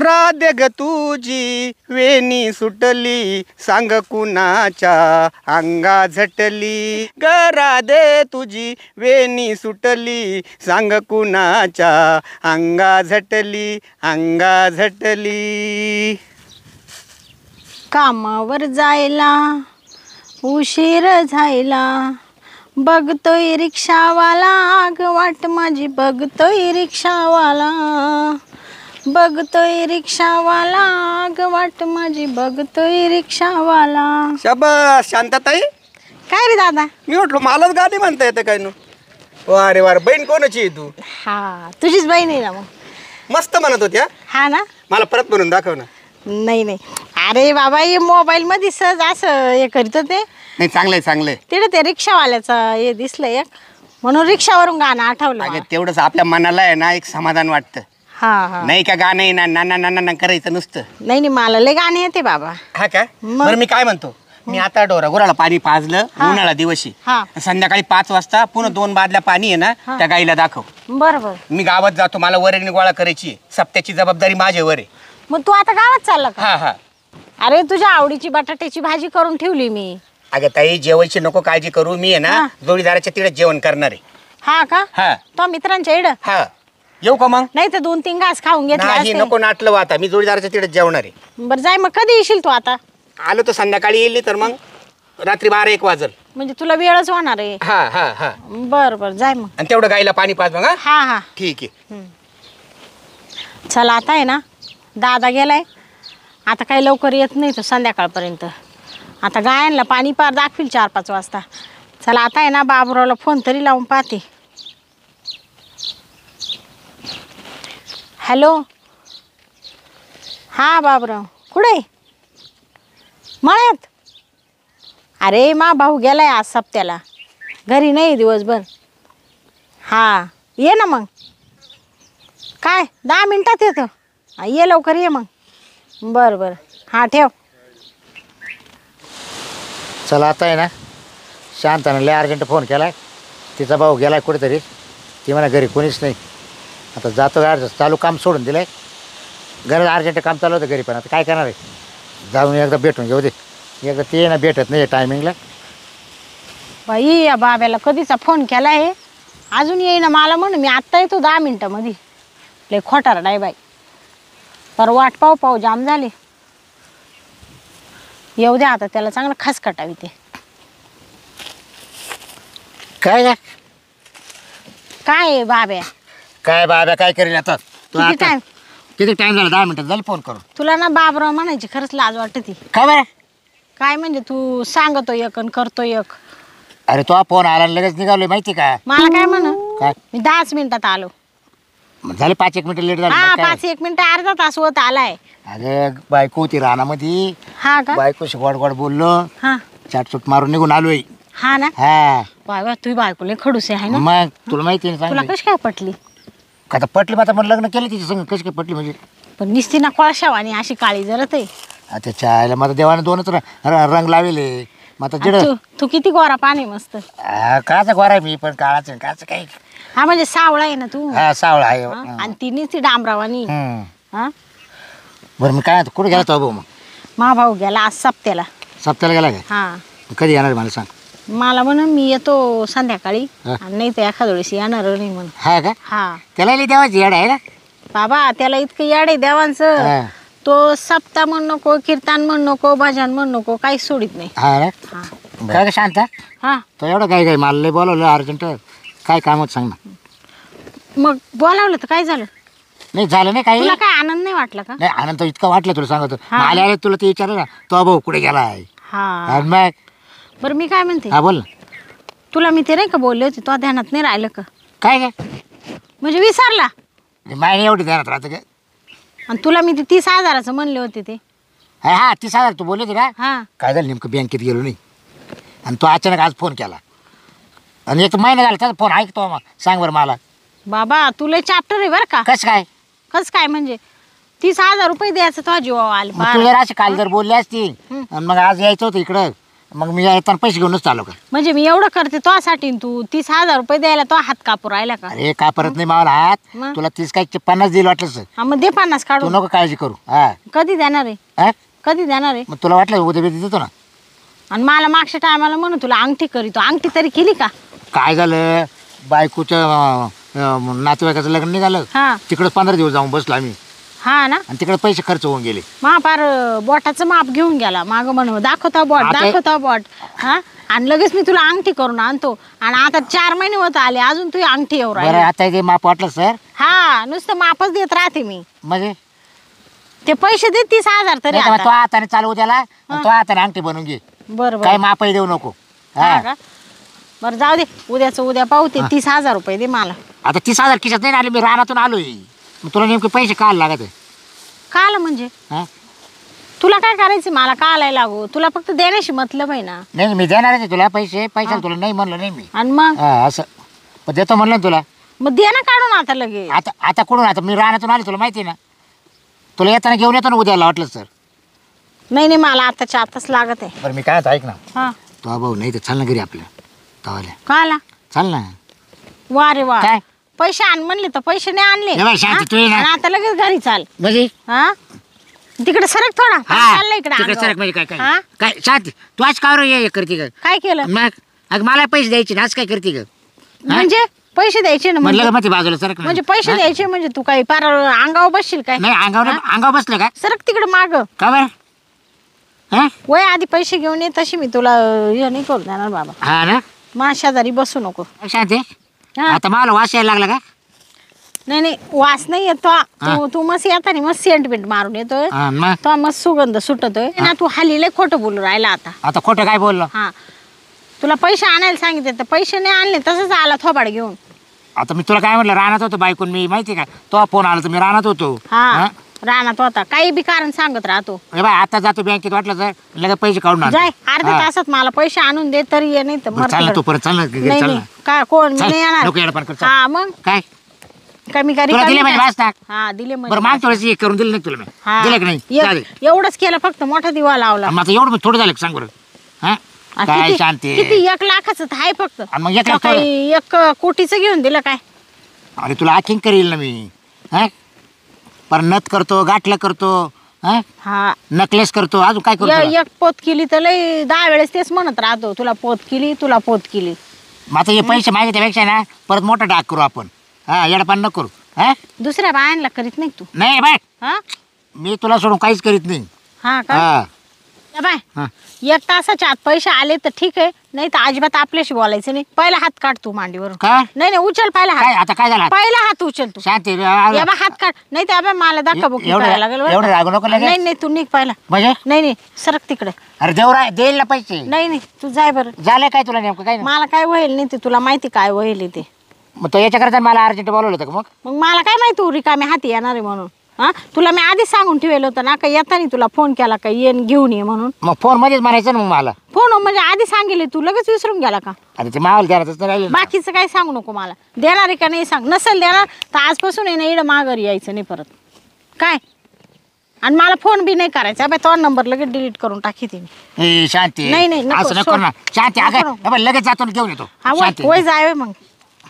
राधे ग तुझी वेणी सुटली सांग कुणाच्या अंगा झटली ग राधे तुझी वेणी सुटली सांग कुणाच्या अंगा झटली कामावर जायला उशीर झायला बघतोय रिक्षावाला आग वाट माझी बघतोय रिक्षावाला आग वाट माझी बघतोय रिक्षावाला. शाबास शांतताई. काय रे दादा? मी म्हटलो मलाच गाणी म्हणता येतं काय नु. वारे वारे बहीण कोणाची आहे तू? हा तुझीच बहीण आहे ना. मग मस्त म्हणत होत्या. हा ना. मला परत म्हणून दाखव ना. नाही अरे बाबा हे मोबाईल मध्ये सहज असं हे करीत होते. नाही चांगलंय तिकडे ते रिक्षावाल्याचं हे दिसलं एक म्हणून रिक्षावरून गाणं आठवलं. अगं तेवढंच आपल्या मनाला आहे ना एक समाधान वाटतं. हा नाही का गाणं आहे ना नाना करायचं नुसतं. नाही मला लय गाणे येते बाबा. हा का? बरं मी काय म्हणतो, मी आता गुराला पाणी पाजलं उन्हाळा दिवशी संध्याकाळी 5 वाजता पुन्हा 2 बादल्या पाणी आहे ना त्या गाईला दाखव. बरोबर. मी गावात जातो, मला वरेणी गोळा करायची आहे. सप्त्याची जबाबदारी माझ्यावर आहे. मग तू आता गावात चालला का? हा. अरे तुझ्या आवडीची बटाट्याची भाजी करून ठेवली मी. अगं ताई जेवायची नको काळजी करू, मी आहे ना जोडीदाराच्या तिकडे जेवण करणार आहे. हा का? हा. तो मित्रांच्या इकडं. हा येऊ का मग? नाही तर 2-3 घास खाऊन घेतले. नको नाटलं आता, मी जोडीदाराच्या तिकडे जेवणार आहे. बरं जाय मग. कधी येशील तू आता? आलो तर संध्याकाळी येईल, तर मग रात्री 12-1 वाजल. म्हणजे तुला वेळच होणार आहे. हा. बरं जाय मग. आणि तेवढं गाईला पाणी पाज मग. हा ठीक आहे. चला आता आहे ना दादा गेलाय, आता काही लवकर येत नाही तो संध्याकाळपर्यंत. आता गायांना पाणी पार दाखवील 4-5 वाजता. चला आता आहे ना बाबूरावला फोन तरी लावून पाहते. हॅलो. हा बाबूराव कुठे? मळ्यात. अरे भाऊ गेलाय आज सप्त्याला, घरी नाही दिवसभर. हा ये ना मग. काय 10 मिनिटात येतो. ये लवकर ये मग. बरं हा ठेव. चला आता आहे ना शांतानं लय अर्जंट फोन केला. तिचा भाऊ गेलाय कुठेतरी, ती म्हणा घरी कोणीच नाही. आता जातो चालू काम सोडून दिलं आहे. घरात अर्जंट काम चालू होतं घरी, पण आता काय करणार आहे, जाऊन एकदा भेटून घेऊ दे. एकदा ते ना भेटत नाही टायमिंगला. बाई या बाब्याला कधीचा फोन केला आहे, अजून येईना. मला म्हण मी आत्ता येतो 10 मिनटामध्ये. लय खोटार नाही बाई. पर वाट पाहू जाम झाले. येऊ द्या आता, त्याला चांगलं खास कटावी ते. काय काय बाब्या? काय बाबा काय करेल आता? किती टाइम? किती टाइम झाला? 10 मिनिटात झाली फोन करून. तुला ना बाबराव म्हणायची खरंच लाज वाटते. काय बरं? काय म्हणजे तू सांगतो एक आणि करतो एक. अरे तो फोन आला लगेच निघालोय माहिती का? मला काय म्हण, काय मी 10 मिनिटात आलो. झाले 5-1 मिनिट लेट झाली. हा 5-1 मिनिट अर्धा तास होत आलाय. अगं बायको होती रानामध्ये. हा का? बायकोशी गोड बोललो. हा चाटचूट मारून निघून आलोय. हा ना. हा बाबा तुझी बायको लय खडूस आहे ना. मग तुला माहिती आहे तुला कशी काय पटली? आता पटली, आता मग लग्न केलं तिच्या संग. कशी काय पटली म्हणजे? पण निस्ती ना कोळशावानी अशी काळी जरत आहे. त्याच्या आईला मग देवाने 2च रंग लावले. मग आता तू किती गोरा पाणी मस्त. काचा गोरा मी पण काळाचं काच काही. हा म्हणजे सावळा आहे ना तू. हा सावळा आहे. आणि ती निस्ती डांबरावानी. हा बरं मी काय कुठे गेला तो भाऊ? मग भाऊ गेला आज सप्त्याला. सप्त्याला गेला काय? हा. कधी येणार मला सांग. मला म्हणून मी येतो संध्याकाळी, नाही तर एखाद्या वेळेस येणार नाही म्हणून. हा का? हा. त्याला देवाची येड आहे ना बाबा, त्याला इतकं याड आहे देवांचं. तो सप्ताह म्हण नको, कीर्तन म्हण नको, भजन म्हण नको, काहीच सोडित नाही. हा रे. काय शांत? हा तो एवढं काय मला लय बोलावलं अर्जंट. काय काम होत सांग ना. मग बोलावलं तर काय झालं? नाही झालं नाही काही. तुला काय आनंद नाही वाटला का? नाही आनंद तो इतका वाटला तुला सांगतो. आले तुला ते विचारलं ना तो भाऊ कुठे गेला आहे. हा मग बरं मी काय म्हणते. हा बोल ना. तुला मी ते नाही का बोलले होते, तो ध्यानात नाही राहिलं का? काय काय म्हणजे विसरला? माय एवढी ध्यानात राहतं काय? आणि तुला मी ते 30,000चं म्हणले होते ते. हा 30,000 तू बोलले होते का? हा. काय झालं नेमकं बँकेत गेलो नाही आणि तो अचानक आज फोन केला आणि 1 महिना झाला त्याचा फोन ऐकतो. मग सांग बरं मला. बाबा तुला चॅप्टर आहे बरं का. कसं काय? कसं काय म्हणजे 30,000 रुपये द्यायचं तो जीवा आले. तू जर अशी काल जर बोलली असती आणि मग आज यायचं होतं इकडं मग मी येताना पैसे घेऊनच चालू का? म्हणजे मी एवढं करते तोसाठी तू 30,000 रुपये द्यायला तो हात कापू राहिला का? अरे काय परत नाही मावाला हात. मग? तुला 30 काय 50 दिल वाटलंच. हा मग दे 50 तू काढून. नको काळजी करू. हा कधी देणार आहे? हा? कधी देणार आहे? मग तुला वाटलं उद्या बिद्या देतो ना. आणि मला मागच्या टायमाला म्हणून तुला अंगठी करीतो, अंगठी तरी केली का? काय झालं बायकोचं नातेवाईकाचं लग्न नाही झालं. हा तिकडे 15 दिवस जाऊन बसलो आम्ही हा ना. आणि तिकडे पैसे खर्च होऊन गेले. पार बोटाचं माप घेऊन गेला माग म्हणून दाखवता बोट आता- दाखवता बोट. हा आणि लगेच मी तुला अंगठी करून आणतो आणि आता 4 महिने होत आले अजून तू अंगठी येऊ बरं राहिली. आता ते माप वाटलं सर. हा नुसतं मापच देत राहते मी. म्हणजे ते पैसे दे 30,000 तरी नाही तर मग तो आता. हाताने चालू द्याला आणि तो हाताने अंगठी बनवून घे. बरं काय बरं मापही देऊ नको. हा हा का? बरं जाऊ दे उद्याचं उद्या पाहू ते 30,000 रुपये दे मला. आता 30,000 खिशात नाही आले. मी रानातून आलोय. मग तुला नेमके पैसे काय लागत आहे? काल म्हणजे हा? तुला काय करायचं मला कालाय लागू? तुला फक्त देण्याशी मतलब आहे ना. नाही मी देणारच आहे तुला पैसे. पैशाला तुला नाही म्हणलं नाही मी. आणि मग असं पण देतो म्हणलं ना तुला. मग दे ना काढून आता लगेच. आता आता कुठून आता मी रानातून आले तुला माहिती आहे ना. तुला येताना घेऊन येतो ना उद्याला वाटलं सर. नाही नाही मला आताच्या आताच लागत आहे. बरं मी काय ऐक ना. हा तो भाऊ नाही तर चाल ना घरी आपल्या तवाल्या. काला चाल ना. वा रे वा. काय? पैसे आण म्हणले तर पैसे नाही आणले. हे बघ, शांती, हा? तू ये ना. आणि आता लगेच घरी चाल. म्हणजे हा तिकडे सरक थोडा. चाललं इकडे तिकडे अंगावर. सरक म्हणजे काय हा? काय काय शांत तू आज का ये करते ग? काय केलं मग अगं मला पैसे द्यायचे ना आज काय करते ग? म्हणजे पैसे द्यायचे ना म्हणलं म्हणजे का मग ते बाजूला सरक ना. म्हणजे पैसे हा? द्यायचे म्हणजे तू काही पार अंगावर बसशील काय? नाही अंगावर बसलं का? सरक तिकडे माग. का बरं? हा वय आधी पैसे घेऊन ये तशी मी तुला हे नाही करू देणार बाबा. हा ना. माझ्या शेजारी बसू नको. शांती हा. आता मला वास यायला लागला का? नाही नाही वास नाही येतो. तू मस्त येताना मस्त सेंट बिंट मारून येतोय. हा, मग तो मस्त सुगंध सुटतोय ना. तू हल्ली लय खोटं बोलू राहिला आता. आता खोटं काय बोललो? हा तुला पैसे आणायला सांगितले तर पैसे नाही आणले तसंच आला थोबाड घेऊन. आता मी तुला काय म्हटलं रानात होतो बायकून मी माहिती का? तो फोन आला तर मी रानात होतो. हा रानात होता काही बी कारण सांगत राहतो. ए बाय आता जातो बँकेत वाटलं तर लगेच पैसे काढून आणतो. जाय अर्ध्या हा. तासात मला पैसे आणून दे तरी ये नाही तर बरं, मर चाल ना तिकडं. तू परत चाल ना घरी नाही चाल नाही ना. काय कोण मी चाल. नाही येणार. नको येडपान कर, चाल. हा मग काय कमी करी तुला दिले म्हणजे वाच टाक. हा दिले म्हणजे बरं माग थोडीशी हे करून दिलं नाही तुला मी. हा. दिलं की नाही? चालेल. एवढंच केलं फक्त मोठा दिवा लावला. आणि मग आता एवढं थोडं झालं का सांग बरं. हा काय किती शांती. किती 1 लाखाचं तर आहे फक्त. आणि मग 1 तो लाख काही 1 कोटीचं घेऊन दिलं काय? अरे तुला आखीन करील ना मी. हा पर नथ करतो गाठलं करतो. हा हा नकलेस करतो अजून काय करतो तुला? एक पोत केली तर लय 10 वेळेस तेच म्हणत राहतो तुला पोत केली तुला पोत केली. मग आता हे पैसे मागितल्यापेक्षा ना परत मोठा डाक करू आपण. हा येडपान नको करू. हा दुसऱ्या बायांना करीत नाही तू. नाही बाय हा मी तुला सोडून काहीच करीत नाही. हा का हा या बाय हा 1 तासाच्या आत पैसे आले तर ठीक आहे नाही तर अजिबात आपल्याशी बोलायचं नाही. पहिला हात काढ तू मांडीवरून. काय नाही नाही उचल पहिला काय हात. आता काय झालं? पहिला हात उचल तू. शांती या बा हात काढ नाही तर अबे मला धक्काबुक्की करायला लागेल बरं एवढं का? रागू नको लगेच. नाही नाही तू निघ पहिला. म्हणजे नाही नाही सरक तिकडे. अरे देवरा देईल ना पैसे. नाही नाही तू जाय बरं. झालं काय तुला नेमकं काय नाही? मला काय होईल नाही ते तुला माहिती काय होईल ते. मग तो याच्याकरता मला अर्जंट बोलवलं होतं का मग? मग मला काय माहिती तू रिकामी हाती येणार आहे म्हणून. हा तुला मी आधीच सांगून ठेवलं होतं ना का येताना तुला फोन केला का येऊन घेऊन ये म्हणून. मग फोन मध्येच म्हणायचं ना मग मला. फोन म्हणजे आधी सांगितले तू लगेच विसरून गेला का? अरे ते मावाला द्यायचं नाही राहिलं ना. बाकीचं काही सांगू नको मला. देणार आहे का नाही सांग. नसेल देणार तर आजपासून आहे ना इकडं माघारी यायचं नाही परत. काय आणि मला फोन बी नाही करायचा. अबे तो नंबर लगेच डिलीट करून टाकी तिने. ए शांती नाही, नाही, नको, असं नको सोड. ना शांती. नको, अगं नको. हे बघ, लगेच जातो आणि घेऊन येतो. हा शांती वय जाय मग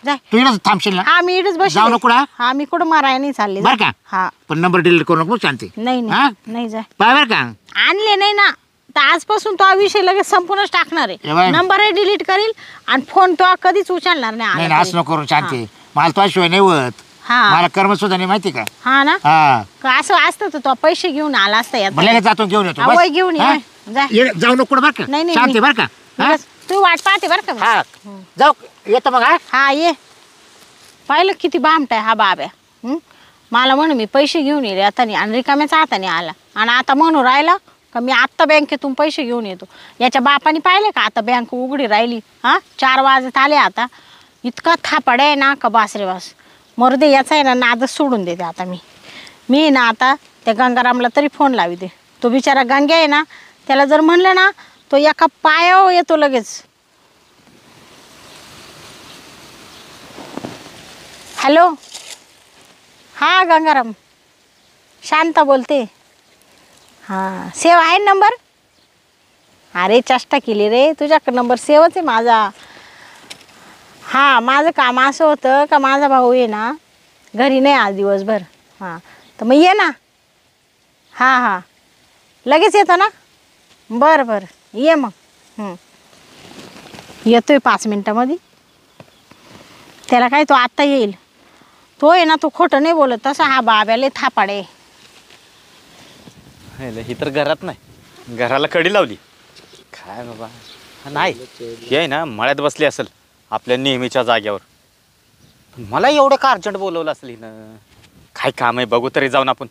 जाय. तू इकडे थांबशील ना हा मी इकडेच बस. जाऊ नको ना? हा मी कुठं माराय नाही चालले. बरं का? हा पण नंबर डिलीट करू नको शांती. नाही हा? नाही जाय. पाय बरं का? आणले नाही ना तर आजपासून तो हा विषय लगेच संपूर्णच टाकणार ए आहे. बाई. नंबरही डिलीट करील आणि फोन तो कधीच उचलणार नाही. नाही आला ना असं तरी. नको करू शांती. मला तो शिवाय नाही होत. हा मला कर्म सुद्धा नाही माहिती का? हा ना हा का असं असतं तर तो पैसे घेऊन आला असता यात. मग लगेच जातो घेऊन येतो. हा, बस. वय घेऊन ये, हा? जाय. जाऊ नको बरं का? नाही, नाही, शांती मी- बरं का? हा? बस, तू वाट पाहते बरं का. हा जाऊ येतो मग. हा हा ये पाहिलं किती बामटा आहे हा बाब्या. मला म्हणून मी पैसे घेऊन येले आता आणि रिकाम्याचा हाताने आला आणि आता म्हणून राहिला का मी आत्ता बँकेतून पैसे घेऊन येतो. याच्या बापाने पाहिले का आता बँक उघडी राहिली. हा 4 वाजत आले आता. इतका थापाड आहे ना का बास रे बास. मरुदे याचा आहे ना नादच सोडून देते आता मी ना आता त्या गंगारामला तरी फोन लावी दे. तो बिचारा गंग्या आहे ना त्याला जर म्हणलं ना तो एका पायावर येतो लगेच. हॅलो हा गंगाराम शांता बोलते. हां सेव आहे नंबर. अरे चेष्टा केली रे, तुझ्याकडे नंबर सेवच आहे माझा. हां, माझं काम असं होतं का माझा भाऊ आहे ना घरी नाही आज दिवसभर. हां, तर मग ये ना. हां हां, लगेच येतो ना. बरं बरं, ये मग. येतोय 5 मिनटामध्ये. त्याला काय, तो आत्ता येईल. तो आहे ना, तो खोटं नाही बोलत तसा. हा बाब्याले थापाडे. ही तर घरात नाही, घराला कडी लावली काय बाबा. नाही हे आहे ना मळ्यात बसली असेल आपल्या नेहमीच्या जाग्यावर. मला एवढं का अर्जंट बोलवलं असेल हिनं. काय काम आहे बघू तरी जाऊन आपण.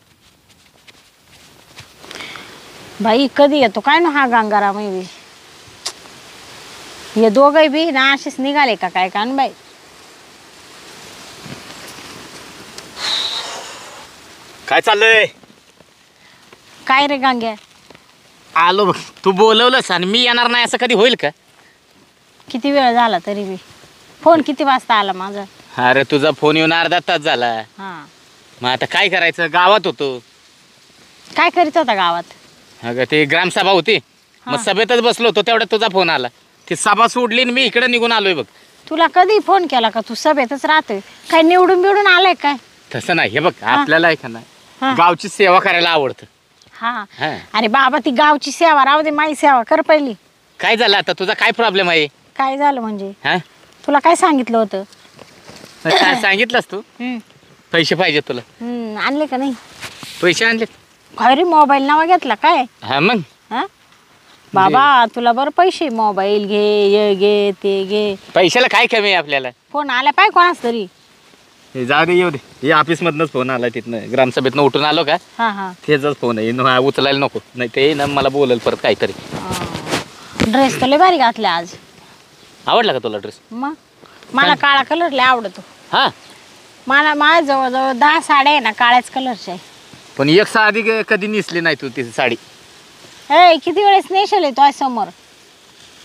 बाई कधी येतो काय ना हा गांगाराम बी. हे दोघंही बी ना असेच निघाले का काय कान बाई. काय चाललंय. काय रे गांग्या, आलो बघ. तू बोलवलंस आणि मी येणार नाही असं कधी होईल का. किती वेळ झाला तरी बी. फोन किती वाजता आला माझा. अरे तुझा फोन येऊन अर्धा तास झाला. हां, मग आता काय करायचं, गावात होतो. काय करीत होता गावात. अगं ते ग्रामसभा होती, मग सभेतच बसलो होतो तेवढ्यात तुझा फोन आला. ती सभा सोडली आणि मी इकडे निघून आलोय बघ. तुला कधी फोन केला का, तू सभेतच राहतोय काय, निवडून बिवडून आलाय काय. तसं नाही. हे बघ आपल्याला आहे का हा. नाही गावची सेवा करायला आवडतं. हा, हा. अरे बाबा ती गावची सेवा राहू दे, माझी सेवा कर पहिली. काय झालं आता, तुझा काय प्रॉब्लेम आहे. काय झालं म्हणजे, हा तुला काय सांगितलं होतं. काय सांगितलंस तू. हम्म, पैसे पाहिजे तुला. आणले का नाही. पैसे आणले. काय रे, मोबाईल नावा घेतला काय. हा मग हा बाबा, तुला बरं पैसे, मोबाईल घे, ये घे, ते घे. पैशाला काय कमी आहे आपल्याला. फोन आला पाय कोणाच तरी. हे जाऊ दे, येऊ दे. हे ऑफिस मधनच फोन आला, तिथनं ग्रामसभेतनं उठून आलो का हा हा, तेच फोन आहे. उचलायला नको, नाही ते ना मला बोलेल परत काहीतरी. ड्रेस तर लय भारी घातला आज. आवडला का तुला ड्रेस. मग मला काळा कलर लय आवडतो. हा मला माझ्या जवळजवळ 10 साड्या आहे ना काळ्याच कलरच्या. पण एक साधी कधी नेसली नाही तू ती साडी. ए, किती वेळेस नेशल तो समोर.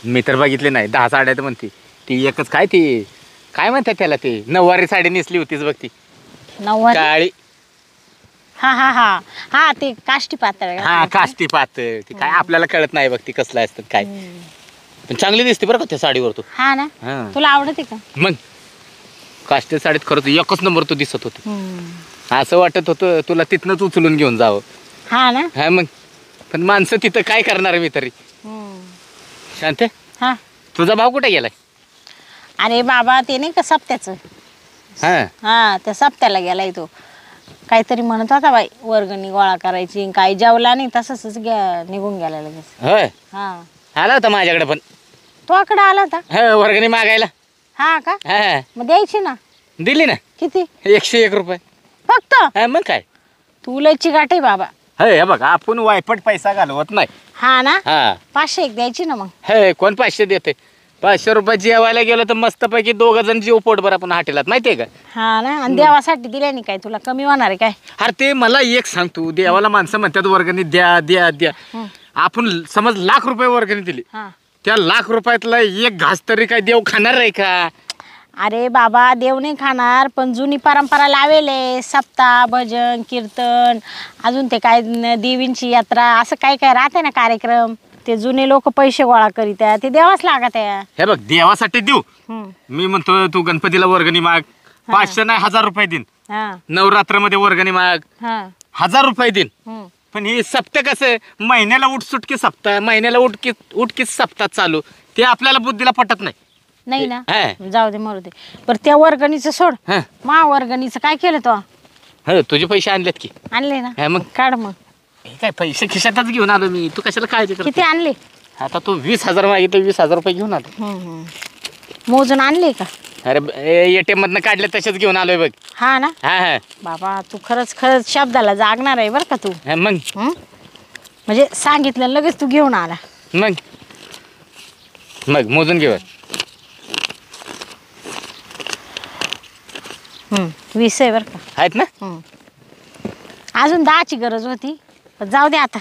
मी तर बघितली नाही. 10 साड्या तर म्हणते ती एकच. काय ती काय म्हणतात त्याला, ते नऊवारी साडी नेसली होतीच बघ ती नऊवारी. काळी. हा हा हा हा, ते काष्टी पातळ. हा काष्टी पातळ. ती काय आपल्याला कळत नाही बघ ती कसलं असतं काय. पण चांगली दिसते बरं का त्या साडीवर तू. हा ना, हा. तुला आवडते का. मग काष्टी साडीत खरंच एकच नंबर तू दिसत होती. असं वाटत होतं तुला तिथनंच उचलून घेऊन जावं. हा ना. हा मग. पण माणसं तिथं काय करणार मी तरी. शांत. हा, तुझा भाव कुठे गेलाय. अरे बाबा ते नाही का सप्त्याचं. हा हा, त्या सप्त्याला गेलाय तो. काहीतरी म्हणत होता बाई, वर्गणी गोळा करायची. काही जेवला नाही, तसंच निघून गेला लगेच. होय. हा, आला होता माझ्याकडे पण. तो आकडे आला होता. हा वर्गणी मागायला. हा का, हा मग द्यायची ना. दिली ना. किती. 101 रुपये फक्त. हा मग काय. तू लय चिकाट आहे बाबा. हे बघ आपण वायपट पैसा घालवत नाही. हा ना, हा 500 एक द्यायची ना मग. हे कोण 500 देते. 500 रुपये जेवायला गेलो तर मस्तपैकी 2 जण जीव पोटभर आपण हॉटेलात माहितीये का. हा ना, आणि देवासाठी दिल्या नाही काय, तुला कमी होणार आहे काय. अरे ते मला एक सांग तू, देवाला माणसं म्हणतात वर्गणी द्या द्या द्या. आपण समज ₹1,00,000 वर्गणी दिली, हा, त्या ₹1,00,000 एक घास तरी काय देव खाणार आहे का. अरे बाबा देव नाही खाणार, पण जुनी परंपरा लावेले. सप्ताह, भजन, कीर्तन, अजून ते काय देवींची यात्रा, असं काय काय राहते ना कार्यक्रम. ते जुने लोक पैसे गोळा करीत आहे, ते देवाच लागत आहे. हे बघ देवासाठी देऊ. मी म्हणतो तू गणपतीला वर्गणी माग. 500 नाही 1,000 रुपये देईन. हा नवरात्रमध्ये वर्गणी माग. हा 1,000 रुपये देईन. पण हे सप्ताह कसं महिन्याला उठसुटकी सप्ताह, महिन्याला उठकीच सप्ताह चालू. ते आपल्याला बुद्धीला पटत नाही. नाही ना, हा. जाऊ दे मरू दे. बरं त्या वर्गणीचं सोड. हा. मा वर्गणीचं काय केलं तो. हो तुझे पैसे आणलेत की. आणले ना, हा मग काढ मग. हे काय पैसे खिशातच घेऊन आलो मी. तू कशाला काळजी किती करते. आणले. आता तू 20,000 मागितले, 20,000 रुपये घेऊन आलो. मोजून आणले का. अरे ATM मधनं काढले तसेच घेऊन आलोय बघ. हा ना, हा हा बाबा तू खरंच खरंच शब्दाला जागणार आहे बरं का तू. हा, मग म्हणजे सांगितलं लगेच तू घेऊन आला. मग मोजून घेऊ. 20 आहे बरं का. आहेत ना. अजून 10ची गरज होती, पण जाऊ दे आता.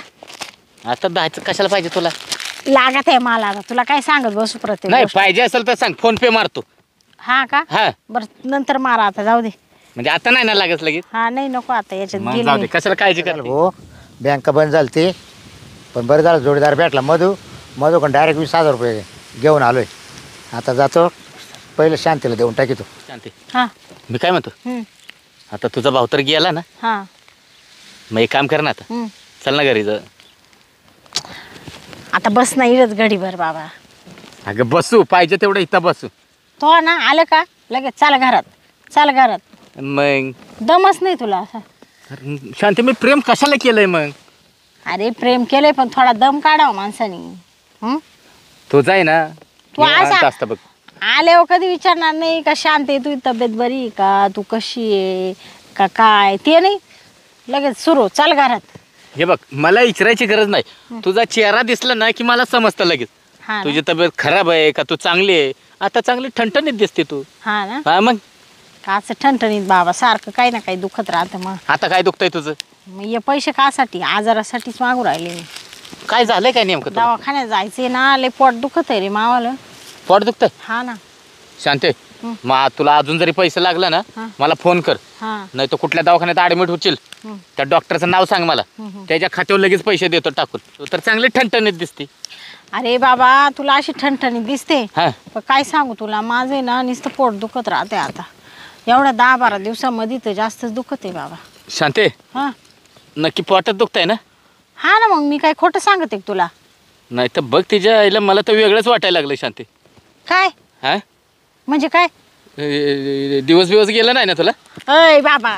आता 10चं कशाला पाहिजे तुला. लागत आहे मला आता, तुला काय सांगत बसू प्रत्येक नाही गोष्ट. पाहिजे असेल तर सांग, फोन पे मारतो. हा का, हा बरं नंतर मारा, आता जाऊ दे. म्हणजे आता नाही ना लागत लगेच. हा नाही नको आता, याच्यात मग गेली जाऊ दे, मी. कशाला काळजी कर. हो बँक बंद झाली ती, पण बरं झालं जोडीदार भेटला मधू. माझ्याकडून डायरेक्ट 20,000 रुपये घेऊन आलो आहे. आता जातो पहिले शांतीला देऊन टाकीतो. शांती हा मी काय म्हणतो हम्म, आता तुझा भाऊ तर गेला ना हा मग एक काम कर ना आता हम्म. चल ना घरी जा. आता बस नाहीच गडीभर बाबा. अगं बसू पाहिजे तेवढं इथं बसू. तो ना आलं का लगेच चाल घरात, चाल घरात. मग दमच नाही तुला असं. अरे शांती मी प्रेम कशाला केलंय मग. अरे प्रेम केलंय पण थोडा दम काढावा माणसाने. हं? तो जाय ना तू असा असतं बघ. आल्यावर कधी विचारणार नाही का शांत आहे, तुझी तब्येत बरी आहे का, तू कशी आहे का काय, ते नाही. लगेच सुरू चाल घरात. हे बघ मला विचारायची गरज नाही. तुझा चेहरा दिसला ना की मला समजतं लगेच हा ना? तुझी तब्येत खराब आहे का तू चांगली आहे. आता चांगली ठणठणीत दिसते तू. हा ना? हा मग का असं ठणठणीत बाबा सारखं काही ना काही दुखत राहतं. मग आता काय दुखतंय तुझं. मग हे पैसे कासाठी आजारासाठीच मागू राहिले मी. काय झालंय काय नेमकं तुला? दवाखान्यात जायचे ना, लय पोट दुखत आहे रे मावाला. पोट दुखतंय हा ना? शांते मग तुला अजून जरी पैसे लागला ना हा. मला फोन कर. हा नाही तर कुठल्या दवाखान्यात ऍडमिट होशील हं. त्या डॉक्टरचं नाव सांग मला. त्याच्या खात्यावर लगेच पैसे देतो टाकून. तू तर चांगली ठणठणीत दिसते. अरे बाबा तुला अशी ठणठणीत दिसते हा पण काय सांगू तुला, माझे ना नुसतं पोट दुखत राहते आता. एवढ्या 10-12 दिवसामध्ये तर जास्तच दुखत आहे बाबा. शांते हा नक्की पोटात दुखतंय ना. हा ना, मग मी काय खोटं सांगते का तुला. नाही तर बघ तिच्या आईला मला तर वेगळंच वाटायला लागलं शांते. काय हा म्हणजे काय? दिवस गेला नाही ना तुला. अय बाबा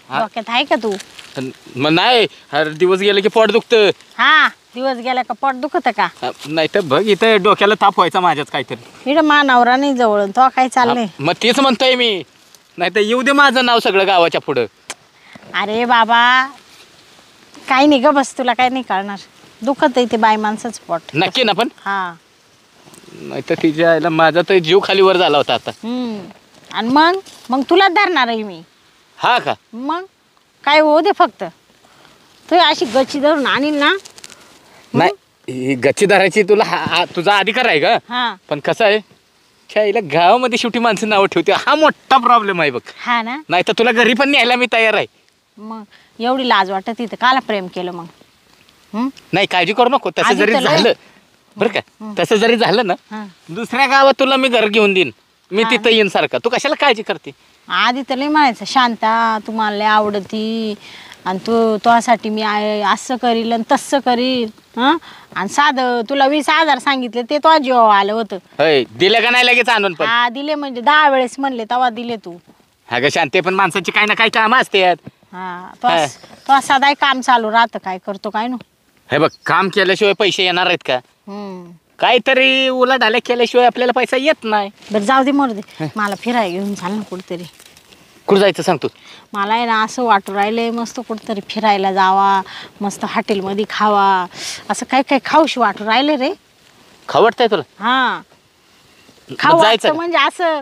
हा? डोक्यात आहे का तू? मग नाही हर दिवस गेलं की पोट दुखतं. हा दिवस गेला का पोट दुखत का? नाही तर बघ इथं डोक्याला ताप व्हायचा माझ्याच काहीतरी. इकडं मानावरा नाही जवळ तो काय चाललंय. मग तेच म्हणतोय मी. नाही तर येऊ दे माझं नाव सगळं गावाच्या पुढं. अरे बाबा काही नाही ग बस, तुला काही नाही कळणार. दुखत आहे ते बाई माणसाचं पोट. नक्की ना पण. हा नाही तर तिच्या आईला माझा तर जीव खाली वर झाला होता आता. आणि मग मग तुलाच धरणार आहे मी. हा का मग काय होऊ दे फक्त. तू अशी गच्ची धरून आणील ना. नाही ही गच्ची धरायची तुला तुझा अधिकार आहे का. हा पण कसं आहे आईला गावामध्ये शेवटी माणसं नावं ठेवते हा मोठा प्रॉब्लेम आहे बघ. हा ना. नाही तर तुला घरी पण न्यायला मी तयार आहे. मग एवढी लाज वाटत तिथं काला प्रेम केलं मग. नाही काळजी करू नको. तसं आधी जरी तर लय- झालं बरं का तसं जरी झालं ना हा दुसऱ्या गावात तुला मी घर घेऊन देईन. मी हा. तिथं येईन सारखं. तू कशाला काळजी करते. आधी तर लय म्हणायचं शांता तुम्हाला लय आवडती आणि तू तुझ्यासाठी मी असं करील आणि तसं करील. हं आणि साधं तुला 20,000 सांगितले ते तो जीव आलं होतं. होय दिलं का नाही लगेच आणून पण. हा दिले म्हणजे 10 वेळेस म्हणले तेव्हा दिले तू. हा ग शांती पण माणसाची काही ना काही कामं असतात. हा तो सदाय काम चालू राहतं काय करतो काय नो. हे बघ काम केल्याशिवाय पैसे येणार आहेत का. हम्म काहीतरी उलाढाल्या केल्याशिवाय आपल्याला पैसा येत नाही. बरं जाऊ दे मरू दे. मला फिरायला घेऊन चाल ना कुठेतरी. कुठं जायचं सांगतो. मला आहे ना असं वाटू राहिलंय मस्त कुठेतरी फिरायला जावा, मस्त हॉटेलमध्ये खावा, असं काय काय खाऊशी वाटू राहिले रे. खवडतंय तुला. हा मग खाऊ जायचं वाटतं म्हणजे असं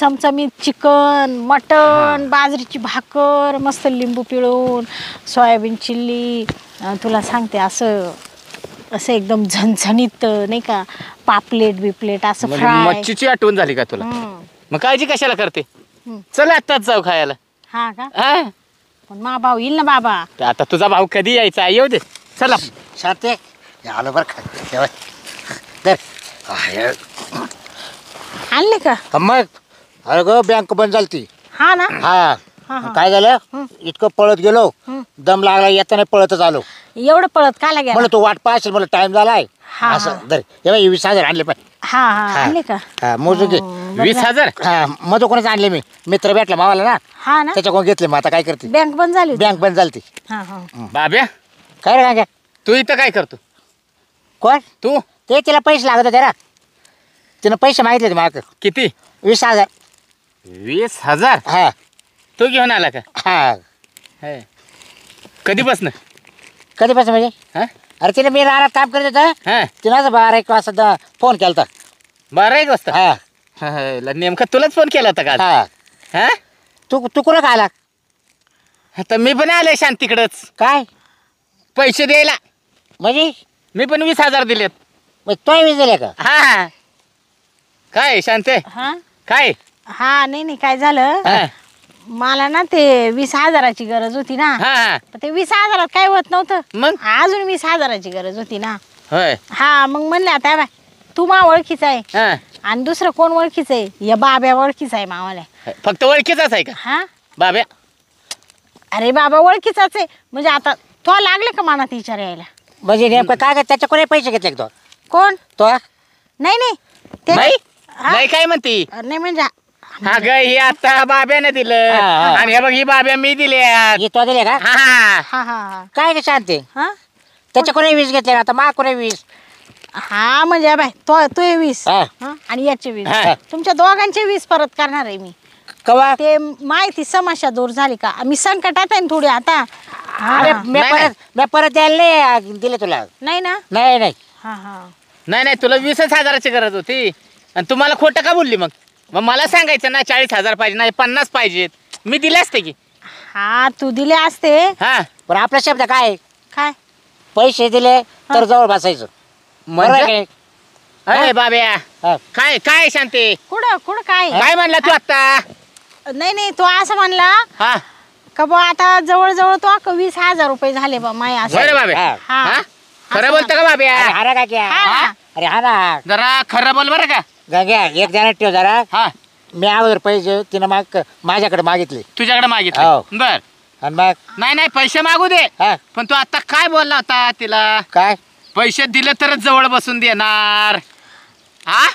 चमचमीत चिकन मटण बाजरीची भाकर मस्त लिंबू पिळून सोयाबीन चिल्ली. तुला सांगते असं असं एकदम झणझणीत नाही का पापलेट बिपलेट असं म्हणजे फ्राय. मच्छीची आठवण झाली का तुला. मग काळजी कशाला करते. चल आत्ताच जाऊ खायला. हा का हा पण मा भाऊ येईल ना बाबा. आता तुझा भाऊ कधी यायचा येऊ दे. चला शांती आलं बरं का जेवाय. तर आहे. आणले का. मग अरे ग बँक बंद झाली ती. हा ना. हा हा. काय झालं इतकं पळत गेलो दम लागला येताना पळतच आलो. एवढं पळत काला गेला. म्हणलं तू वाट पाहशील मला टाइम झालाय. हा, असं दर हे बाई 20,000 आणले पण. हा हा आणले का. हा मोजू घे. 20,000. हा मधू कोणाच आणले मी मित्र भेटला मावाला ना हा ना. त्याच्याकडून घेतले. मग आता काय करते बँक बंद झाली होती. बँक बंद झाली ती. हा हा बाब्या काय रे काय तू इथं काय करतो. कोण तू ते तिला पैसे लागत होते ना. तिनं पैसे मागितले होते मला किती. 20,000. 20,000. हा तू घेऊन आला का. हा कधीपासून. कधीपासून म्हणजे हा अरे तिने मी राहणार काम करत होतं. हा तिनं असं 12-1 वाजता फोन केला होता. 12-1 वाजता. हा हा, नेमका तुलाच फोन केला होता का. हा हा तू कुठं काय आला आता मी पण आलोय शांतीकडंच काय पैसे द्यायला. म्हणजे मी पण 20,000 दिलेत. तोय वीज दिले का. हा काय शांते हा काय. हा नाही नाही काय झालं हा मला ना ते 20,000ची गरज होती ना. हा तर ते 20,000 काय होत नव्हतं. मग अजून 20,000ची गरज होती ना. होय हा मग म्हणले आता हे बाय तू मा ओळखीचा आहे हा आणि दुसरं कोण ओळखीचं आहे या बाब्या ओळखीचा आहे मावाला फक्त ओळखीचाच आहे का हा बाब्या अरे बाबा ओळखीचाच आहे म्हणजे आता तो लागले का मनात विचार यायला म्हणजे नेमकं काय काय त्याच्या कोणी पैसे घेतले का तो कोण तो नाही नाही ते नाही हा? नाही काय म्हणती नाही म्हणजे हा ग ही आता बाब्याने दिलं हा, हा. आणि हे बघ ही बाब्या मी दिल्या हे तो दिले का हा हा हा हा काय का शांती हा त्याच्या कोणी 20 घेतले का आता मा कोणी 20 हा म्हणजे बाय तो 20 हा. हा, आणि याचे 20 हा. तुमच्या दोघांचे 20 परत करणार आहे मी कवा ते माहिती समस्या दूर झाली का मी संकटात आहे ना थोडी आता अरे हा. मी परत द्यायला नाही दिले तुला नाही ना नाही नाही हा हा नाही नाही तुला 20,000ची गरज होती आणि तुम्हाला खोटं का बोलली मग मला सांगायचं ना 40,000 पाहिजे नाही 50 पाहिजेत मी दिले असते की हा तू दिले असते हा पण आपला शब्द काय आहे? काय पैसे दिले तर जवळ बसायचं बरोबर आहे म्हणजे की नाही? अरे बाब्या हा. काय काय शांती कुठं काय काय म्हणला तू आता नाही तो असं म्हणला हा का बा आता जवळ तो 20,000 रुपये झाले बा माय असं बरं बाब्या हा. हा. हा? खरं बोलतं का बाब्या अरे हा ना का क्या हा, हा. अरे हा ना जरा खरं बोल बरं का गंग्या एक जणात ठेव जरा हा मी अगोदर पैसे तिनं माझ्याकडे मागितले तुझ्याकडे हो. मागितलं बर आणि मग नाही नाही पैसे मागू दे हा पण तू आता काय बोलला होता तिला काय पैसे दिले तरच जवळ बसून देणार हा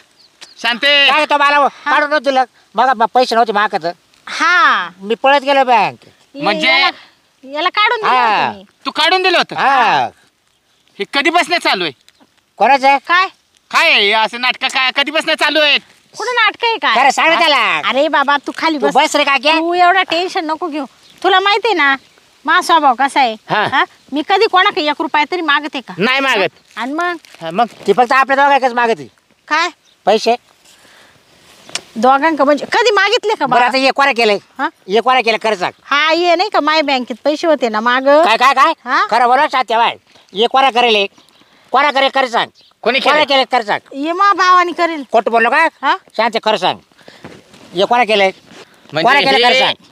शांते काय तो मला काढून नव्हतं दिलं मग पैसे नव्हते मागत हा मी पळत गेलो बँक म्हणजे? याला काढून दिलं हा. होतं मी. तू काढून दिलं होतं हा हे कधी बसणं चालू आहे कोणाचं आहे काय काय आहे हे असं नाटक काय कधी बसणं चालू आहेत कुठं नाटक आहे खरं काय सांग त्याला अरे बाबा तू खाली तू बस बस रे काक्या तू एवढा टेन्शन नको घेऊ तुला माहितीये ना मा स्वभाव कसा आहे हा. हा? मी कधी कोणाकडे 1 रुपया तरी मागते का नाही मागत आणि मग हा, मग ती फक्त आपल्या दोघांकच मागती काय पैसे दोघांका म्हणजे कधी मागितले का बरं बा? आता हे कोणा केलंय हा? हे कोणा केलं खरं सांग हा ये नाही का माय बँकेत पैसे होते ना माग काय काय काय हा? खरं बोला सात्या बाय हे कोणा करेल कोणा करेल खरं सांग कोणी कोणा केलं केलं खरं सांग ये मा भावानी करेल खोट बोललो का हा शांत खरं सांग हे कोणा केलंय कोणा केलं खरं म्हणजे सांग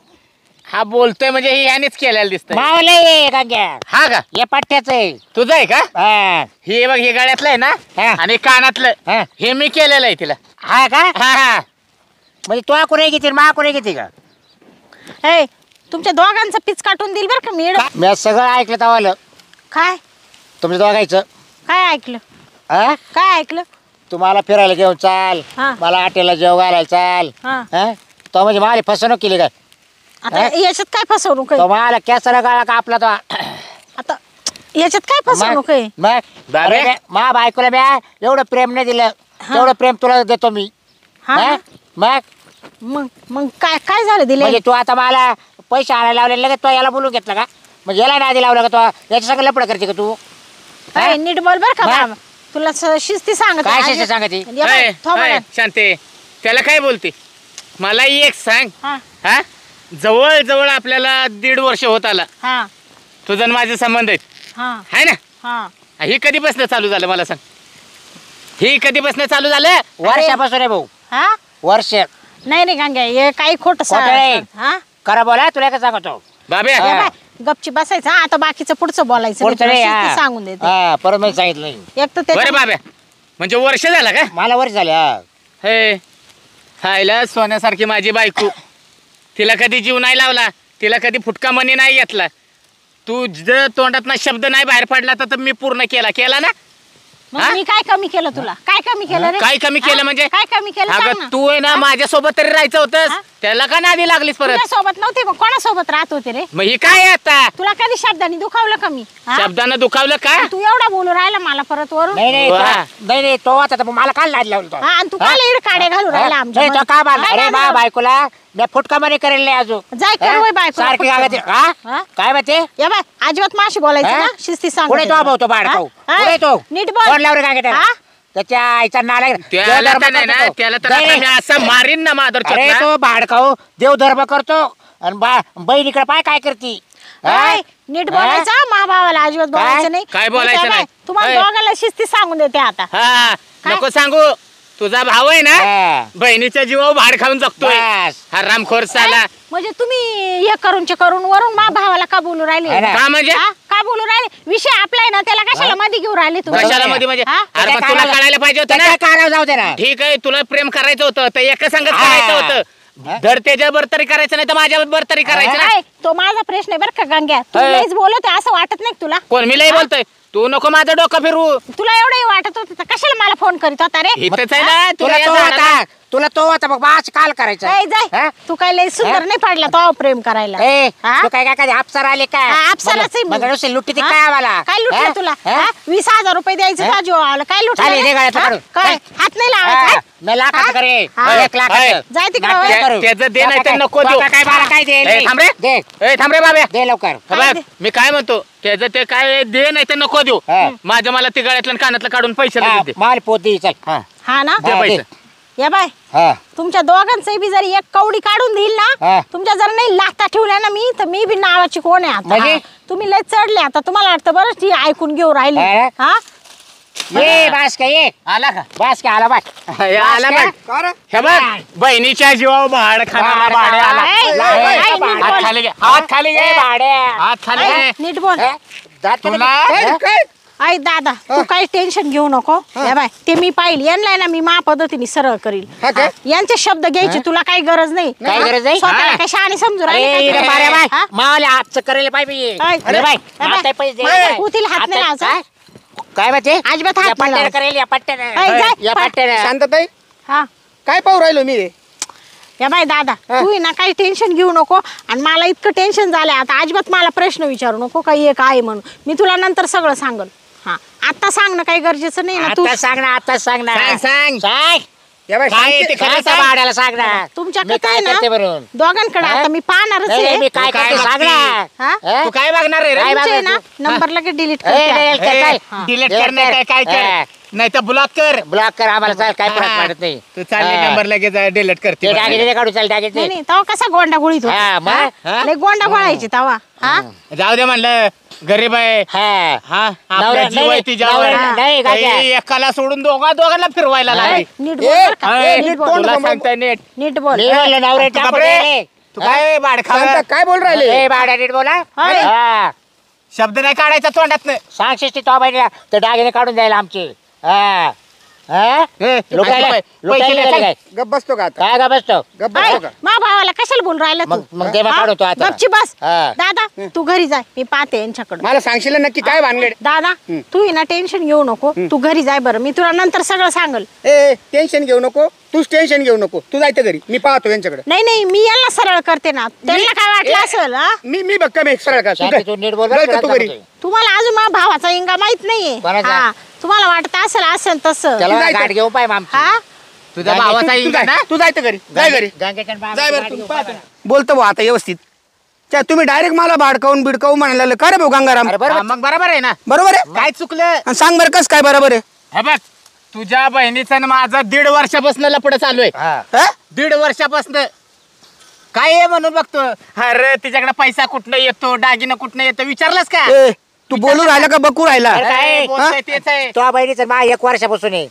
हा बोलतोय म्हणजे हे यानेच केलेलं दिसतंय मावले गंग्या हा का हे पट्ट्याच आहे तुझं आहे का हा हे बघ हे गळ्यातलं आहे ना हा. आणि कानातलं हा. हे मी केलेलं आहे तिला हा का हा हा म्हणजे तो कोणी घेते मा कोणी घेते का ए तुमच्या दोघांचं पीच काटून दिल बरं का मी येडं. मी सगळं ऐकलं तवालं काय तुमच्या दोघायचं काय ऐकलं हा काय ऐकलं तुम्हाला फिरायला घेऊन चाल हा. मला हॉटेलला जेव घालायला चाल हा हा तो म्हणजे मला फसवणूक केली काय आता याच्यात काय फसवणूक आहे तो मला कॅसरा गाळा का आपला तो आता याच्यात काय फसवणूक आहे मग बाबे. अरे मा बायकोला म्या एवढं प्रेम नाही दिलं तेवढं प्रेम तुला देतो मी हा हा? मग मग काय काय झालं दिले म्हणजे तू आता मला पैसे आणायला लावले लगेच तो याला बोलून घेतला का म्हणजे याला नादी लावलं का तो याच्या सगळं लपड करते का तू काय नीट बोल बर का बा- बाबा तुला शिस्ती सांगत काय आहे. शिस्ती सांगते? या बाई, अय, थोबाडात. अय, शांते त्याला काय बोलते मला एक सांग हा हा जवळ जवळ आपल्याला 1.5 वर्ष होत आला हा तुझं आणि माझे संबंध आहेत हा है ना हा हे कधी बसणं चालू झालं मला सांग हे कधी बसणं चालू झालं वर्षापासून आहे भाऊ हा वर्ष नाही रे गांग्या हे काही खोट खोटं आहे. हा खरं बोला तुला काय सांगतो बाब्या या बाई, गपची बसायचं हा, आता बाकीचं पुढचं बोलायचं नाही, पुढचं तुला नाही, शिस्ती हा. सांगून देते हा परत मी सांगितलं एक तर बरं त्याच्या- बाब्या म्हणजे वर्ष झाला का मला वर्ष झाले हा हे हायला सोन्यासारखी माझी बायको तिला कधी जीव नाही लावला तिला कधी फुटका मनी नाही घेतला तू जर तोंडात ना शब्द नाही बाहेर पडला तर मी पूर्ण केला ना मग हा? मी काय कमी केलं तुला काय कमी केलं रे काय कमी केलं हा? म्हणजे काय कमी केलं सांग अगं ना. तू आहे ना हा? माझ्यासोबत तरी राहायचं होतंस हा? त्याला का नादी लागलीस परत तुझ्यासोबत नव्हते मग कोणासोबत राहत होते रे मग ही काय आहे आता तुला कधी शब्दाने दुखावलं का मी हा? शब्दानं दुखावलं का तू एवढा बोलू राहिला मला परत वरून नाही नाही वा. नाही नाही तो आता तर मला काल नादी लावलं तो हा आणि तू काय इकडे काड्या घालू राहिला आमच्या नाही तो मध्ये? का बांधला काय अरे मा बांधलं? बायकोला मी फुटका मनी करेल नाही अजून जाय कर वय बायको सारखी कागद हा हा? काय माहिती या बाय अजिबात माशी बोलायचं हा? ना शिस्ती सांग पुढे तो भाऊ तो बाळकाऊ पुढे तो नीट बोल कोण लावलं काय हा? त्याच्या आईचा नाला त्याला तर नाही ना त्याला तर आता मी असं मारीन ना मादर अरे तो भाडकाऊ देव धर्म करतो आणि बहिणीकडे पाय काय करती हा? ऐ, नीट हा? बोलायचं मा भावाला अजिबात काय? बोलायचं नाही काय बोलायचं नाही तर नाही? बाय, तुम्हाला ऐ. दोघांना शिस्ती सांगून देते आता हा काय? नको सांगू तुझा भाऊ आहे ना हा. बहिणीच्या जीवावर भाड खाऊन जगतोय बस. हा रामखोर साला म्हणजे तुम्ही हे करून वरून मा भावाला का बोलू राहिले है ना? का म्हणजे हा? काय काय बोलू राहिले विषय आपला आहे ना त्याला कशाला मध्ये घेऊन राहिले तुम्ही कशाला मध्ये म्हणजे हा? अरे पण तुला कळायला पाहिजे होतं ना काय करावं जाऊ दे ना ठीक आहे तुला प्रेम करायचं होतं तर एका संगत करायचं होतं जर त्याच्या बरोबर करायचं नाही तर माझ्या बरोबर तरी करायचं ना काय? तो माझा प्रश्न आहे बरं का गंग्या तू अय. लईच बोलत आहे असं वाटत नाही का तुला कोण मी लई बोलतोय तू नको माझं डोकं फिरू तुला एवढंही वाटत होतं तर कशाला मला फोन करीत होता रे इथंच आहे ना तुला या तो झाडाला- आता तुला तो आता बघ बाच काल करायचं जाय जाय तू काय लई सुंदर नाही पाडला तो प्रेम करायला ए हा? तू काय काय अप्सर आले काय हा, अप्सराच आहे मी. मग नुसते लुटी ती हा? काय आम्हाला काय लुटलं तुला हा? 20,000 रुपये द्यायचं हा? का जीवाला काय लुटलं चालेल, रे? दे गळ्यातलं हा? काढून. काय हात नाही लावायचा हा, हा? मी लाखाचं हा? करे हा. 1 लाखाचं जाय तिकडं नाटक वळ. करू. त्याचं दे नाही तर नको देऊ. काय मला काय दे ए, थांब रे. दे ए थांब रे बाब्या दे लवकर हे काय बघ दे? मी काय म्हणतो त्याचं ते काय दे नाही तर नको देऊ हा. माझं मला ते गळ्यातलं आणि कानातलं काढून पैसे हा, लगेच दे माल पोती चल हा हा ना दे हा, पैसे दे. या बाय हा तुमच्या दोघांचंही बी जर एक कवडी काढून देईल ना हा. तुमच्या जर नाही लाथा ठेवल्या ना मी तर मी बी नावाची कोण आहे आता म्हणजे? हा. तुम्ही लय चढले आता तुम्हाला वाटतं बरं ती ऐकून घेऊ राहिली हा? हा ये बास का ये आला का बास का आला बाय हे आला बघ हे बघ बहिणीच्या जीवावर भाड खाणारा भाड्या आला ए, ला- ए, ए, नीट बोल. हात खाली घे हात खाली घे भाड्या हात खाली घे नीट बोल जात का तुला तुम्ही? आई दादा तू काही टेन्शन घेऊ नको या बाय ते मी पाहिल यांना ना मी मा पद्धतीने सरळ करील हा काय? यांचे शब्द घ्यायची तुला काही गरज नाही काय गरज नाही? स्वतःला हा. काय शहाणी समजू अरे राहिली इकडे का बाऱ्या तू? बाय हा? मावले हातचं करेल पाय मी अय, अरे बाय अय, आता पैसे दे अय, बाय. उतील हात नाही आता- लावायचा. काय माहिती अजिबात हात या नाही पट्ट्यानं लावायचा. करेल या पट्ट्यानं अय, जाय, या पट- पट्ट्यानं शांतताई हा काय पाहू राहिलो मी रे या बाय दादा तू ना काही टेन्शन घेऊ नको आणि मला इतकं टेन्शन झालंय आता अजिबात मला प्रश्न विचारू नको काही एक आहे म्हणून मी तुला नंतर सगळं सांगल हा आता सांगणं काही गरजेचं नाही ना तू आता सांग ना आता सांग ना सांग. सांग या बाई, काय सांगते ते खरं खरं सांग. भाड्याला सांग ना तुमच्याकडे मी काय ना करते बरोबर दोघांकडे हा? आता मी पाहणारच नाही, आहे मी काय तू काय करते सांग ना हा? हा? तू काय बघणार आहे रे काय तुमचे बघायचं? ना नंबर लगेच डिलीट ए, नाही, करते चल. हा. डिलीट Delete कर नाही काय काय हा. कर नाही तर ब्लॉक कर ब्लॉक कर आम्हाला चाल काय फरक हा. पडत नाही तू चालले हा. नंबर लगेच डिलीट करते ते डागे काढू चाल डागे नाही नाही तेव्हा कसा गोंडा गोळीत हा, होता मग? हा? हा? लय गोंडा गोळायची तवा हा जाऊ दे म्हणलं गरीब आहे हा हा आपल्या नवरा- जीव आहे नाही, तिच्यावर नवरा- नाही, गाज्या. काही एकाला सोडून दोघांना फिरवायला लागली नीट बोल बरं का? नीट बोल तुला सांगताय नीट नीट बोल मी म्हणलं नवरे तू टाकू गप्प रे. दे. तू काय बाड शांत, काय बोल राहिले ए बाड्या नीट बोला होय. हा. शब्द नाही काढायचा तोंडात सांग शिस्ती तो बाईला ते डागिने काढून द्यायला आमचे हा हा? लुटायला लुटायला गेले काय गप बसतो का आता काय का बसतो गप ऐ, बसतो का मा भावाला कशाला बोल राहिला तू मग ते मग हा? काढू तो आता गपची बस हा. दादा तू घरी जाय मी पाहते यांच्याकडे मला सांगशील ना नक्की काय भानगड दादा तू ना टेन्शन घेऊ नको तू घरी जाय बरं मी तुला नंतर सगळं सांगल ए टेन्शन घेऊ नको तूच टेन्शन घेऊ नको तू जायचं घरी मी पाहतो यांच्याकडे नाही नाही मी यांना सरळ करते ना त्यांना काय वाटलं असेल हा मी बघ कमी सरळ का शांती, तू नीट बोल बरं, जायचं तू तुला घरी सांगतोय. तुम्हाला अजून मा भावाचा इंगा माहित नाहीये कोणाचा? हा तुम्हाला वाटत असेल असेल तसं त्याला जायचं. गाठ घेऊन पाय आमची हा तुझ्या गांगे- भावाचा तू इंगा ना तू जायचं घरी जाय घरी गंगेच्या आणि जाय बरं गाठ तू घेऊन पाहतो पाय. बोलतो भाऊ आता व्यवस्थित त्या तुम्ही डायरेक्ट मला भाडकावून बिडकावून म्हणायला का रे भाऊ गंगाराम अरे हा, बरोबर मग बरोबर आहे ना बरोबर आहे काय चुकलं आणि सांग बरं कस काय बरोबर आहे हे बघ तुझ्या बहिणीचं आणि माझं 1.5 वर्षापासून लपड चालू आहे हा. हा? 1.5 वर्षापासून काय आहे म्हणून बघतो अरे तिच्याकडे पैसा कुठनं येतो दागिनं कुठनं येतो विचारलंस का ए, तू बोलू राहिला का बकू राहिला अरे काय? अरे, बोलतोय तेच आहे तो बहिणीचं मा 1 वर्षापासून आहे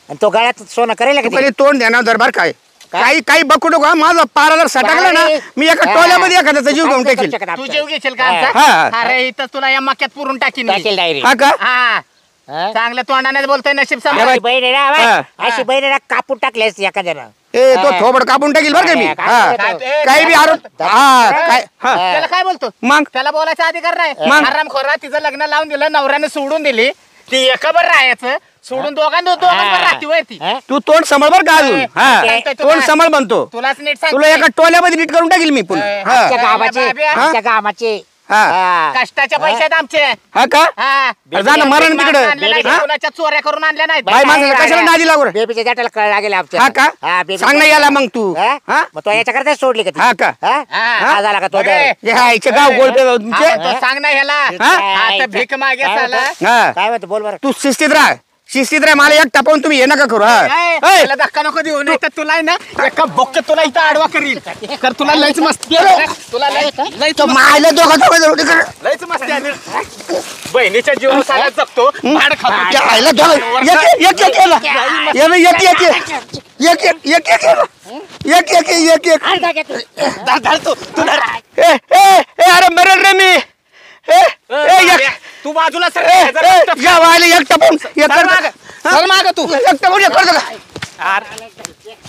आणि तो गळ्यात सोनं करेल का तू ते? पहिले तोंड ध्यानावर दरबार काय काय? काही काही बकू नको हा. माझा पारा जर सटकला ना काय? मी एका हा. टोल्यामध्ये एखाद्याचा जीव घेऊन काय टाकेल करू शकत तू आपण? जेव घेशील का हा. हा. आमचा अरे इथं तुला या मक्यात पुरून टाकीन मी. टाकेल डायरेक्ट. हा का हा हा? चांगल्या तोंडाने बोलतोय नशीब या सांभाळ बाई. अशी बहीण आहे ना हा. बाई, अशी बहीण आहे ना कापून टाकली असती एखाद्यानं ए तो हा. थोबड कापून टाकील बरं का मी काय हा. काय- काही बी आरोप हा काय हा त्याला काय बोलतो मग त्याला बोलायचा अधिकार नाही मग? आराम खोरा तिचं लग्न लावून दिलं नवऱ्याने सोडून दिली ती एकाबर राहायचं सोडून दोघांवर राहती वरती हा? तू तोंड सांभाळ बरं का अजून हा सांगतोय तुला. तोंड सांभाळ बनतो तुलाच नीट सांग तुला एका टोल्यामध्ये नीट करून टाकील मी पुन्हा हा आमच्या गावाचे बाब्या. आमच्या गावाचे हा हा. कष्टाच्या पैसे आहेत आमचे हा का हा. अरे जा ना मरण आणले तिकडं नाही, हा? कोणाच्या चोऱ्या करून आणल्या नाहीत बाई माणसाला कशाला नादी लागू रे? बेबीच्या जाटाला कळ लागेल आमच्या हा का हा, बेबी- सांग ना याला मग तू हा? हा मग तो याच्याकरता सोडली का ती? हा का? हा? हा. हा झाला का तो बघे. हे हा इथे गाव गोळपे हा, तुमचे मग तो सांग ना ह्याला हा? आता भीक मागे काय चाला म्हणतो? हा काय म्हणतो बोल बरं तू शिस्तीत राह शिस्तीत राह मला एक टापावून तुम्ही हे नका करू हा ए, ए, त्याला धक्का नको देऊ नाही तर तुला आहे ना एका बोक्क तुला इथं आडवा करील तर तुला लयच मस्ती आहे. तुला लयच तो मायला लयच मस्ती आली. बहिणीच्या जीवाला जगतो भाड खातो आयला एक एक याला याला एक एक एक एक एक एक एक एक एक एक हाल टाक तू. धर, धर तू, तू धर. ए ए ए अरे मरेल रे मी ए ए एक बाजूला सर एकटा पाहून चल माग तू एकटा पाहून करतो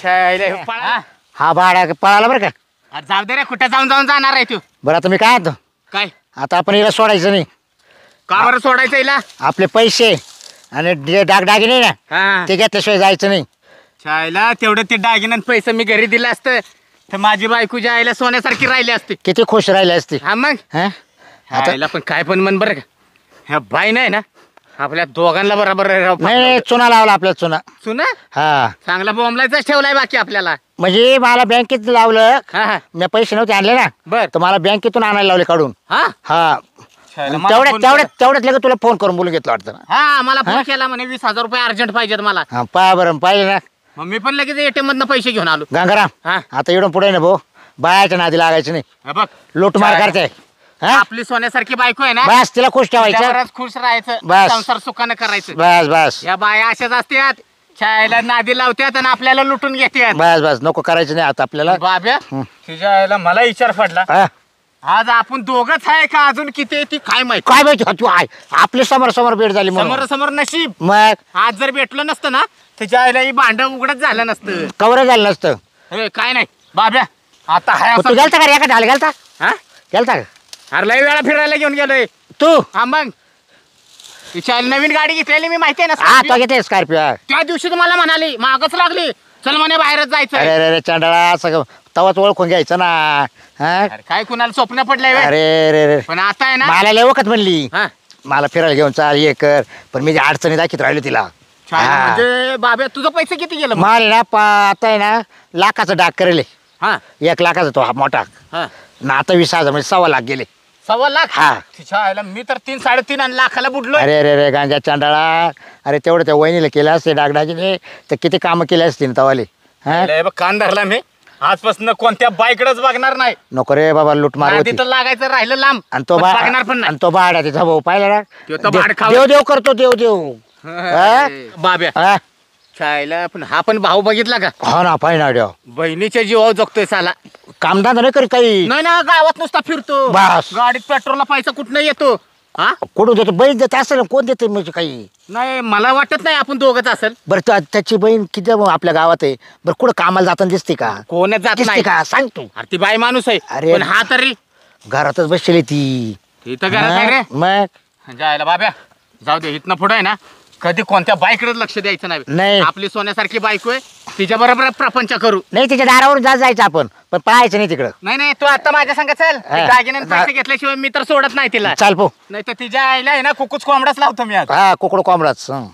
का पळा. हा भाडा पळाला बरं का अरे जाऊ दे रे कुठे जाऊन जाऊन जाणार आहे तू बरं आता मी काय म्हणतो काय आता आपण हिला सोडायचं नाही का बरं सोडायचं हिला आपले पैसे आणि जे डागडागिने ना हा ते घेतल्याशिवाय जायचं नाही छायला तेवढं ते दागिन्यान पैसे मी घरी दिलं असतं तर माझी बायको ज्या आईला सोन्यासारखी राहिली असते किती खुश राहिले असते हा मग हा आईला पण काय पण मन बरं का ह्या बाई नाही ना आपल्या दोघांना बरोबर नाही नाही, चुना लावला आपल्याला चुना सुना हा चांगला बोंबलायचाच ठेवलाय बाकी आपल्याला म्हणजे मला बँकेत लावलं हा हा मी पैसे नव्हते आणले ना बर तर मला बँकेतून आणायला लावले काढून हा हा छायला मला तेवढ्यात फोन तेवढ्यात तेवढ्यात लगेच तुला फोन करून बोलून घेतलं वाटतं ना हा मला फोन केला म्हणे 20,000 रुपये अर्जंट पाहिजेत मला हा पहा बरं पाहिजे ना मग मी पण लगेच एटीएम मधनं पैसे घेऊन आलो गंगाराम हा आता इकडून पुढे ना भाऊ बायाच्या नादी लागायचं नाही हे बघ लूटमार करते हा आपली सोन्यासारखी बायको आहे ना बस तिला खुश ठेवायचं त्यावरच खुश राहायचं बस. संसार सुखानं करायचं बस बस या बाया अशाच असतात छायला नादी लावतात आणि आपल्याला लुटून घेतात बस बस नको करायचं नाही आता आपल्याला बाब्या तुझ्या आईला मला विचार पडला हा? आज आपण दोघच आहे का अजून किती आहे ती काय माहिती काय माहिती तू आहे आपली समोर समोर भेट झाली समोर म्हणून समोर नशीब मग आज जर भेटलं नसतं ना त्याच्या आईला ही भांड उघडच झालं नसतं कवर झालं नसतं हे, काय नाही बाब्या आता हाय मग तू असं- गेलता का रे एका ढाल गेलता हा? गेलता का अरे लय वेळा फिरायला घेऊन गेलोय तू हा मग तिच्या आईला नवीन गाडी घेतलेली मी माहिती आहे ना हा तो Scorpio. घेते स्कॉर्पिओ त्या दिवशी तुम्हाला म्हणाली मागच लागली चल म्हणे बाहेरच जायचं अरे अरे अरे चांडाळा सगळं तवाच ओळखून घ्यायचं ना हा अरे काय कुणाला स्वप्न पडलंय बे? अरे रे रे पण आता आहे ना मला लय वखत म्हणली हा मला फिरायला घेऊन चाल हे कर पण मी अडचणी दाखवत राहिलो तिला छायला हा. म्हणजे बाब्या तुझं पैसे किती गेलं मग? मला ना आता आहे ना लाखाचं डाग करेल हा 1 लाखाचा तो हा मोठा हा ना आता 20,000 म्हणजे 1.25 लाख गेले 1.25 लाख हा. तिच्या आईला मी तर 3 3.5 आणि लाखाला बुडलोय अरे अरे अरे गांजा चांडाळा अरे तेवढं त्या वहिनीला केलं असते डागडागिने तर किती कामं केले असते तवाले हा लय बघ, कान धरला मी आजपासून कोणत्या बाईकडेच बघणार नाही नको रे बाबा लूटमार होती तिथं लागायचं राहिलं लांब आणि तो पण बघणार पण नाही आणि तो भाडा तिचा भाऊ पाहिला ना तो तर भाड खाऊ. देव देव करतो देव देव हा? बाब्या हा? छायला पण हा पण भाऊ बघितला का हो ना पाहिजे ना देव बहिणीच्या जीवावर जगतोय साला कामधंदा नाही करी काही नाही ना गावात नुसता फिरतो बस. गाडीत पेट्रोलला पैसा कुठनं येतो हा कुठून देतो बहीण देत असेल ना, कोण देते म्हणजे काही नाही मला वाटत नाही आपण दोघच असेल बरं त्याची बहीण किती आपल्या गावात आहे बरं कुठं कामाला जाताना दिसते का कोणच जात दिसते नाही का सांग तू अरे ती बाई माणूस आहे अरे. पण हा तरी घरातच बसली ती इथं घरात आहे रे मग जायला बाब्या जाऊ दे इथनं पुढे आहे ना कधी कोणत्या बाईकडे लक्ष द्यायचं नाही. नाही आपली सोन्यासारखी बायको आहे तिच्या बरोबर प्रपंच करू नाही तिच्या दारावरून जायचं आपण पण पाहायचं नाही तिकडं नाही नाही तू आता माझ्या संग चल हा. दागिन्याने पैसे घेतल्याशिवाय मी तर सोडत नाही तिला चाल पो नाही तर तिच्या आईला आहे ना कुकूच कोंबडाच लावतो मी आज हा कोकडं कोंबडाच हं.